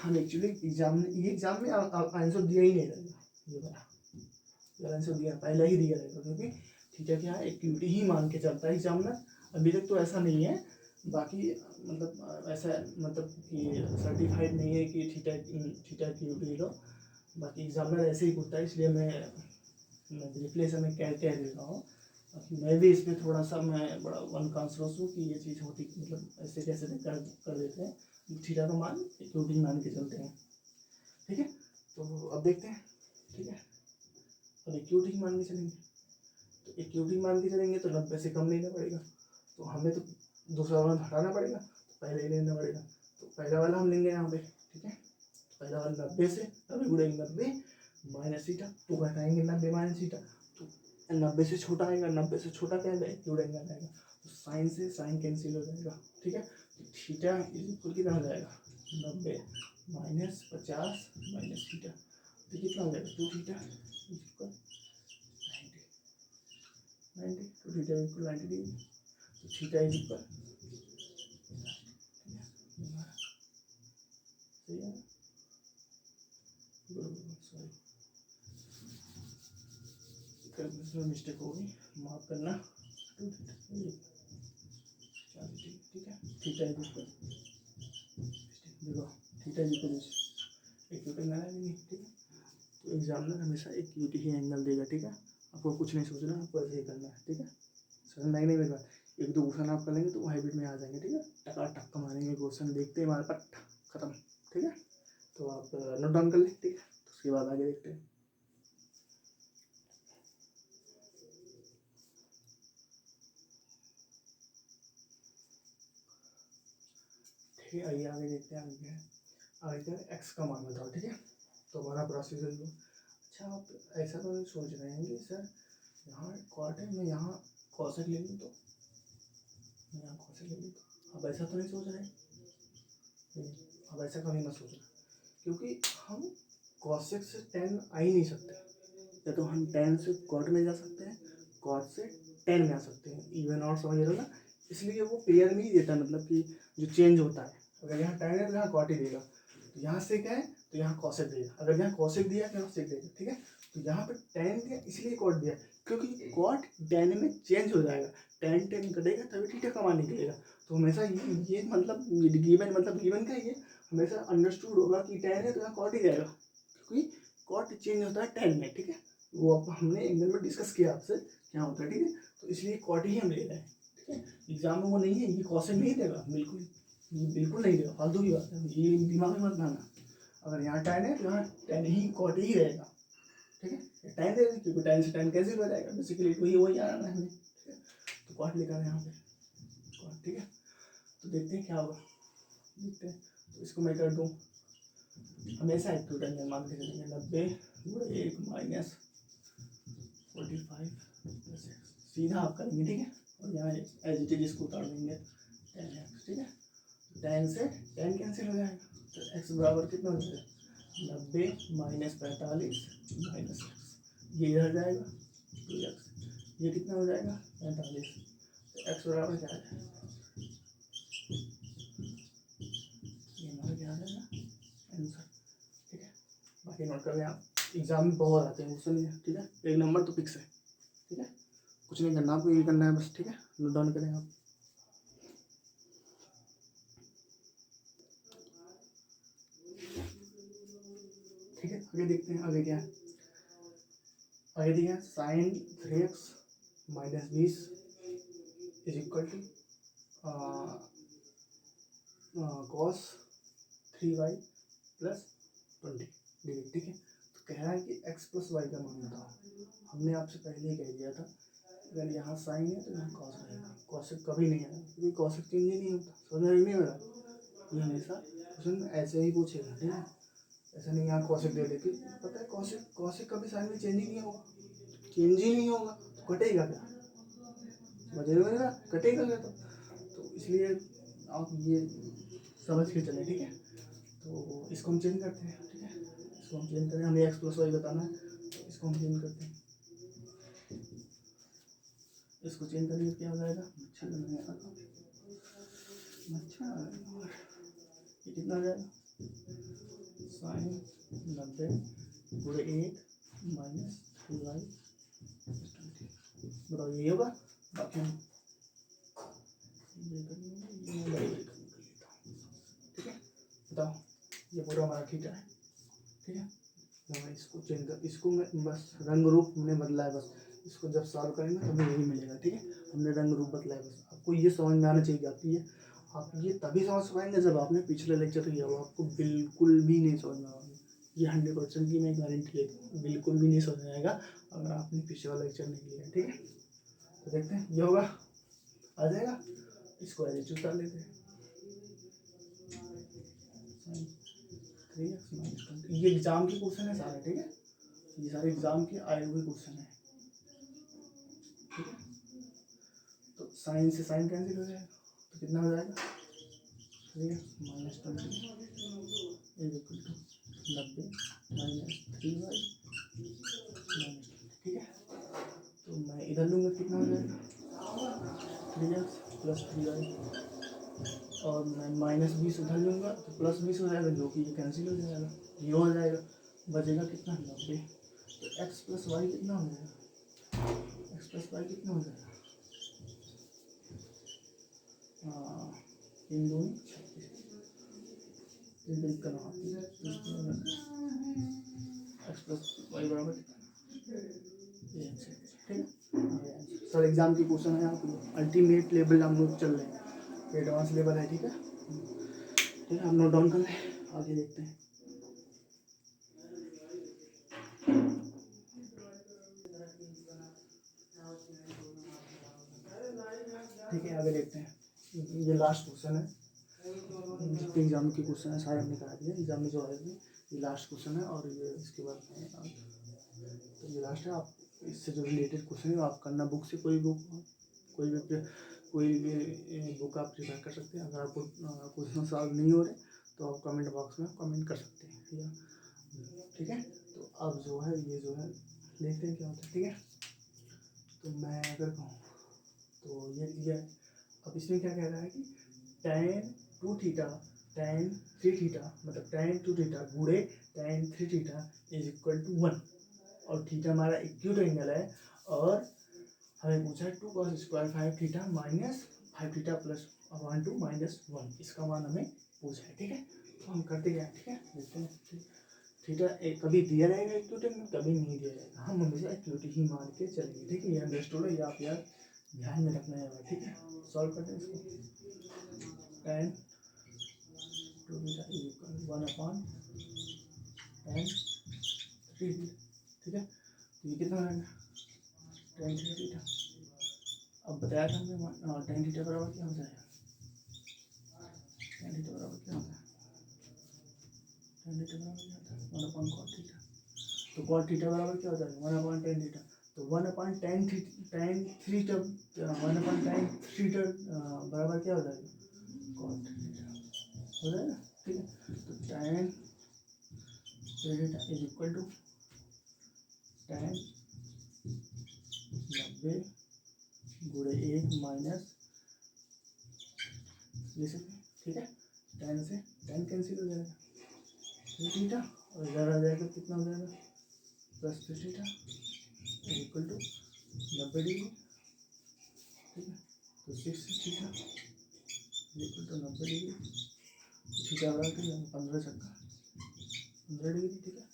हम एक्चुअली एग्जाम में आंसर दिया ही नहीं रहेगा, ये वाला आंसर दिया पहले ही दिया रहेगा, क्योंकि थीटा क्या है एक्टिविटी ही मान के चलता है एग्जाम में। अभी तक तो ऐसा नहीं है, बाकी मतलब ऐसा मतलब कि सर्टिफाइड नहीं है कि थीटा एक्टिविटी लो, बाकी एग्जामिनर ऐसे ही पूछता है, इसलिए मैं रिप्लेस में कह दे रहा हूँ। मैं भी इसमें थोड़ा सा मैं बड़ा अनकॉन्शियस हूँ कि ये चीज़ होती मतलब ऐसे कैसे कर देते हैं, थीटा का मान एक्टिविटी मान के चलते हैं, ठीक है। तो अब देखते हैं, ठीक है। अब एक्टिविटी मान के चलेंगे, तो एक्टिविटी मान के चलेंगे तो 90 से कम लेना पड़ेगा, तो हमें तो दूसरा वाला हटाना पड़ेगा, तो पहले ही लेना पड़ेगा। तो पहला वाला हम लेंगे यहाँ पे, ठीक है। पहला वाला 90 से 90 गुणेंगे 90 माइनस थीटा, तो घटाएंगे 90 माइनस थीटा, तो 90 से छोटा आएगा, 90 से छोटा क्या है एक्टिव एंगल आएगा, तो साइन से साइन कैंसिल हो जाएगा, ठीक है। तो थीटा इक्वल कितना हो जाएगा 90 माइनस 50 माइनस थीटा, तो कितना हो जाएगा 2 theta equal 90, 2 theta equal 90 degree, तो थीटा इज इक्वल सही है, सॉरी कैलकुलेशन मिस्टेक हो गई, माफ करना, 2 थीटा 4 ठीक है। थीटा इज इक्वल देखो theta is equal acute angle आएंगे, ठीक है। तो एग्जामिनर हमेशा एक्यूट ही एंगल देगा, ठीक है। आपको कुछ नहीं सोचना, आपको ऐसे ही करना है, ठीक है। समझ में नहीं मेरी बात, एक दो क्वेश्चन आप कर लेंगे तो हाइब्रिड में आ जाएंगे, ठीक है। टका टक्का मारेंगे क्वेश्चन, देखते हैं हमारे पास खत्म, ठीक है। तो आप नोट डाउन कर लें, ठीक है। तो उसके बाद आगे देखते हैं। ठीक है, आइए आगे देखते हैं। आगे क्या है, आगे क्या है, एक्स का मान बताओ, ठीक है। तो हमारा प्रोसीजर जो, अच्छा आप ऐसा तो नहीं सोच रहे हैं कि सर यहाँ कॉट है, मैं यहाँ कॉसेक ले लूँ, तो मैं यहाँ कॉसेक ले लूँ, तो अब ऐसा तो नहीं सोच रहे हैं, अब ऐसा कभी मत सोचना, क्योंकि हम कॉसेक से टेन आ ही नहीं सकते, या तो हम टेन से कॉट में जा सकते हैं, कॉट से टेन में आ सकते हैं, इवन और समझ रहे हो ना। इसलिए वो पेयर में ही देता है, मतलब कि जो चेंज होता है, अगर यहाँ टेन है तो यहाँ कॉट ही देगा, तो यहाँ से क्या है तो यहाँ कॉसेक देगा, अगर यहाँ कॉसेक दिया तो यहाँ सेक देगा, ठीक है। तो यहाँ पे टेन दिया इसलिए कॉट दिया, क्योंकि कॉट टेन में चेंज हो जाएगा, टेन टेन कटेगा तभी थीटा का मान निकलेगा। तो हमेशा ये मतलब गिवन मतलब गिवन का ये हमेशा अंडरस्टूड होगा कि टेन है तो यहाँ कॉट ही जाएगा, क्योंकि कॉट चेंज होता है टेन में, ठीक है। वो हमने एकदम में डिस्कस किया आपसे क्या होता है, ठीक है। तो इसलिए कॉट ही हम ले रहे हैं, ठीक है। एग्जाम में वो नहीं है, ये कॉसेक नहीं देगा, बिल्कुल नहीं देगा, फालतू की बात है, ये दिमाग में मत लाना। अगर यहाँ टेन है तो यहाँ टेन ही कॉट ही रहेगा, ठीक है। टेन दे दें क्योंकि टेन से टेन कैंसिल हो जाएगा, बेसिकली वही आना है हमें, ठीक है। तो कॉट लेकर यहाँ पे कॉट, ठीक है। तो देखते हैं क्या होगा, देखते हैं। तो इसको मैं कर दूँ, हमेशा एक टू टेन मान के चलेंगे, 90 1 माइनस 45 सीधा आप करेंगे, ठीक है। और यहाँ एज इट इज इसको उतार देंगे 10x, ठीक है। 10 से 10 कैंसिल हो जाएगा, तो x बराबर कितना हो जाएगा 90 माइनस 45 माइनस एक्स, ये इधर जाएगा 2x, ये कितना हो जाएगा 45, तो x बराबर क्या है, ये हमारा क्या आ जाएगा आंसर, ठीक है। बाकी नोट कर लें आप, एग्जाम में बहुत आते हैं सुनिए, ठीक है। एक नंबर तो फिक्स है, ठीक है। कुछ नहीं करना आपको, ये करना है बस, ठीक है। नोट डाउन करें आप। ठीक है, आगे देखते हैं आगे क्या है। आगे दिया है sine 3x minus 20 is equal to cos 3y plus 20 degree, ठीक है। तो कह रहा है कि x प्लस वाई का मान बताओ। हमने आपसे पहले ही कह दिया था, अगर यहाँ साइन है तो यहाँ कॉस रहेगा, कॉसेक कभी नहीं आएगा, क्योंकि कॉसेक चेंज ही नहीं होता, समझ नहीं हो रहा, ये हमेशा क्वेश्चन ऐसे ही पूछेगा, ठीक है। ऐसा नहीं यहाँ कॉसेक दे देती, पता है कॉसेक कॉसेक कभी साइन में चेंज ही नहीं होगा, चेंज ही नहीं होगा, तो कटेगा क्या, समझ रहे हो ना, कटेगा क्या, तो इसलिए आप ये समझ के चलें, ठीक है। तो इसको हम चेंज करते हैं, ठीक है। इसको हम चेंज करें, हमें एक्स प्लस वाई बताना है, तो इसको हम चेंज करते हैं, इसको चेंज करेंगे क्या हो जाएगा, मच्छर लगने वाला, मच्छर ये कितना हो जाएगा, साइन 90 पूरे 1 माइनस 3y, बताओ ये होगा। बाकी हम ठीक है, बताओ ये पूरा हमारा थीटा है, ठीक है। मैं इसको चेंज कर, इसको मैं बस रंग रूप हमने बदला है, बस इसको जब सॉल्व करेंगे तो हमें यही मिलेगा, ठीक है। हमने रंग रूप बदला है, बस आपको ये समझ में आना चाहिए। आप ये तभी समझ पाएंगे जब आपने पिछले लेक्चर किया हो, आपको बिल्कुल भी नहीं समझ में आएगा, ये 100% की मैं गारंटी लेता हूँ, बिल्कुल भी नहीं समझ में आएगा अगर आपने पिछले वाला लेक्चर नहीं लिया, ठीक है। तो देखते हैं ये होगा, आ जाएगा, इसको एज कर लेते हैं, ये एग्जाम के क्वेश्चन है सारे, ठीक है, ये सारे एग्जाम के आए हुए क्वेश्चन है, ठीक है। तो साइन से साइन कैंसिल हो जाएगा, तो कितना हो जाएगा, ठीक है, -20 is equal to 90 minus 3y minus, ठीक है। तो मैं इधर लूँगा, कितना हो जाएगा 3x प्लस 3y, और मैं -20 उधर लूँगा तो +20 हो जाएगा, जो कि ये कैंसिल हो जाएगा, 0 हो जाएगा, बचेगा कितना 90। तो x प्लस वाई कितना हो जाएगा, x प्लस वाई कितना हो जाएगा, इन दोनों 36 करना, x प्लस वाई बराबर ठीक है। सर एग्जाम की क्वेश्चन है, आप अल्टीमेट लेवल हम लोग चल रहे हैं, एडवांस लेवल है, ठीक है, ठीक है। आप नोट डाउन कर लें, आगे देखते हैं, ठीक है, आगे देखते हैं। ये लास्ट क्वेश्चन है, जितने एग्जाम के क्वेश्चन है सारे हमने करा दिए, एग्जाम में जो आएंगे ये लास्ट क्वेश्चन है, और ये इसके बाद तो ये लास्ट है। आप इससे जो रिलेटेड क्वेश्चन है आप करना, बुक से कोई भी बुक आप प्रिपेयर कर सकते हैं। अगर आपको क्वेश्चन सॉल्व नहीं हो रहे तो आप कमेंट बॉक्स में कमेंट कर सकते हैं, ठीक है। तो अब जो है ये जो है देखते हैं क्या होता है, ठीक है। तो मैं अगर कहूँ तो ये दिया है, अब इसमें क्या कह रहा है कि tan 2 थीटा tan 3 थीटा मतलब tan 2 थीटा गुणे tan 3 theta is equal to 1, और थीटा हमारा एक्यूट एंगल है, और हमें पूछा है 2 cos square 5 theta minus 5 theta plus 1/2 minus 1, इसका मान हमें पूछा है, ठीक है। तो हम करते क्या, ठीक है, देखते हैं। थीटा कभी दिया रहेगा एक्यूट एंगल, कभी नहीं दिया जाएगा, हम हमेशा एक्यूट ही मान के चलेंगे, ठीक है। ये अंडरस्टूड है, ये आप यार ध्यान में रखना है, ठीक है। सॉल्व करते हैं इसको, tan 2 theta is equal 1/tan 3, ठीक है। तो ये कितना आएगा tan 3 थीटा, अब बताया था हमने tan थीटा बराबर क्या होता है, tan थीटा बराबर क्या होता है, tan थीटा बराबर क्या होता है 1/cot थीटा, तो cot थीटा बराबर क्या होता है 1/tan थीटा, तो 1/tan 3 बराबर क्या हो जाएगा cot थीटा हो जाएगा, ठीक है। तो tan 3 theta is equal to tan 90 गुणे 1 माइनस ले सकते हैं, ठीक है। tan से tan कैंसिल हो जाएगा 3 थीटा, और इधर आ जाएगा कितना हो जाएगा +3 थीटा इक्वल टू 90 डिग्री, ठीक है। तो 6 theta equal to 90 degree, theta बराबर 15 छक्का 15 डिग्री, ठीक है।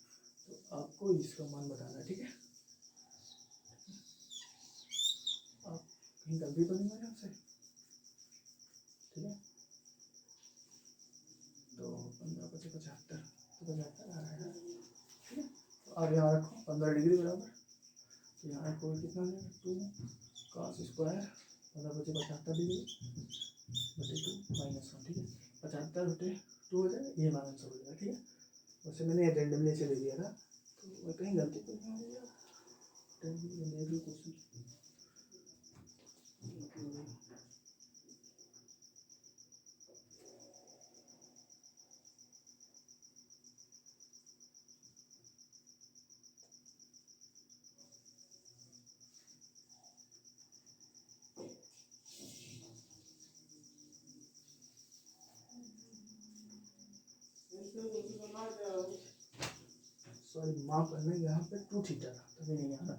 तो आपको इसका मान बताना है, ठीक है। आप कहीं गलती तो नहीं हो आपसे, ठीक है। तो 15 × 75 तो 75 आ रहा है, ठीक है। तो आप यहाँ रखो 15 डिग्री बराबर, तो यहाँ रखो कितना हो जाएगा 2 cos स्क्वायर 15 × 75 डिग्री बटे 2 माइनस 1, ठीक है। 75 बटे 2 हो जाएगा, ये माइनस हो जाएगा, ठीक है। वैसे मैंने रेंडमली से ले लिया था, तो मैं कहीं गलती तो नहीं हो गया, क्वेश्चन सॉरी माफ करना, यहाँ पे 2 थीटा था तभी नहीं आ रहा,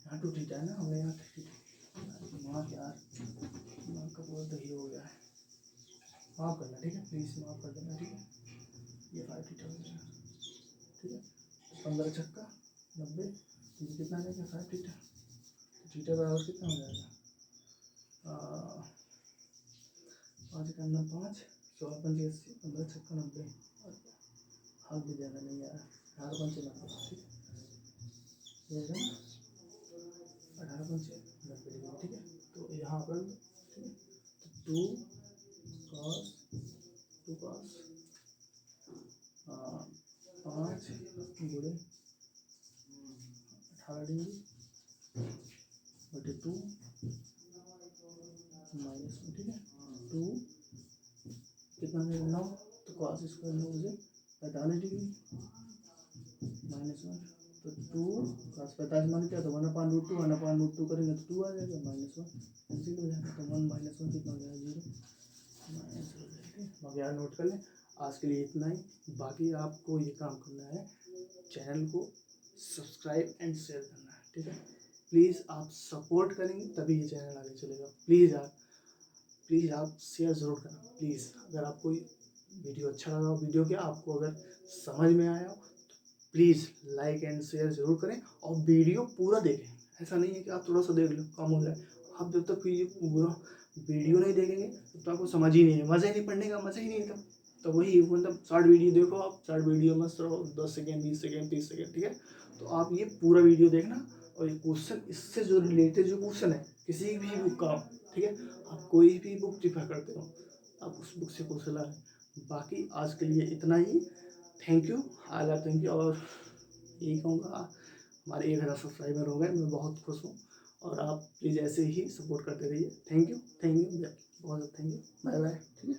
यहाँ 2 थीटा है ना, हमने यहाँ 3 थीटा। माफ यार, माफ का बहुत दही हो गया है, माफ करना ठीक है, प्लीज़ माफ कर देना ठीक है। ये 5 थीटा हो गया ठीक है। 15 छक्का 90, ये कितना आ जाएगा 5 थीटा, थीटा बराबर कितना हो जाएगा 5 का अंदर 5, 16 पंजे 80, 15 छक्का 90, हाथ भी ज़्यादा नहीं आ रहा, 18 पंचे 90 ठीक है, ये है 18 पंचे 90 डिग्री ठीक है। तो यहाँ पर ठीक है, तो 2 cos 5 गुणे 18 डिग्री बटे 2 माइनस 1 ठीक है। 2 कितना है 9, तो cos स्क्वायर 9 मुझे 45 डिग्री माइनस 1, तो 2 cos 45 मान क्या, तो 1/√2, 1/√2 करेंगे तो 2 आ जाएगा, माइनस 1 कैंसिल हो जाएगा, तो 1 माइनस 1 कितना हो जाएगा 0 माइनस हो जाएगा ठीक है। बाकी यार नोट कर लें, आज के लिए इतना ही। बाकी आपको ये काम करना है, चैनल को सब्सक्राइब एंड शेयर करना है ठीक है। प्लीज़ आप सपोर्ट करेंगे तभी ये चैनल आगे चलेगा। प्लीज़ आप शेयर ज़रूर करना प्लीज़। अगर आपको वीडियो अच्छा लगा हो, वीडियो क्या आपको अगर समझ में आया हो, तो प्लीज़ लाइक एंड शेयर ज़रूर करें और वीडियो पूरा देखें। ऐसा नहीं है कि आप थोड़ा सा देख लो काम हो जाए, आप जब तक ये पूरा वीडियो नहीं देखेंगे तो आपको समझ ही नहीं है, मज़ा ही नहीं, पढ़ने का मज़ा ही नहीं था। तो वही मतलब शॉर्ट वीडियो देखो आप, शॉर्ट वीडियो में सिर्फ 10 सेकेंड 20 सेकेंड 30 सेकेंड ठीक है। तो आप ये पूरा वीडियो देखना, और ये क्वेश्चन इससे जो रिलेटेड जो क्वेश्चन है किसी भी बुक का ठीक है, आप कोई भी बुक प्रिफर करते हो आप उस बुक से क्वेश्चन लाएं। बाकी आज के लिए इतना ही, थैंक यू, थैंक यू। और यही कहूँगा, हमारे 1000 सब्सक्राइबर हो गए, मैं बहुत खुश हूँ, और आप प्लीज़ ऐसे ही सपोर्ट करते रहिए। थैंक यू बहुत थैंक यू, बाय बाय ठीक है।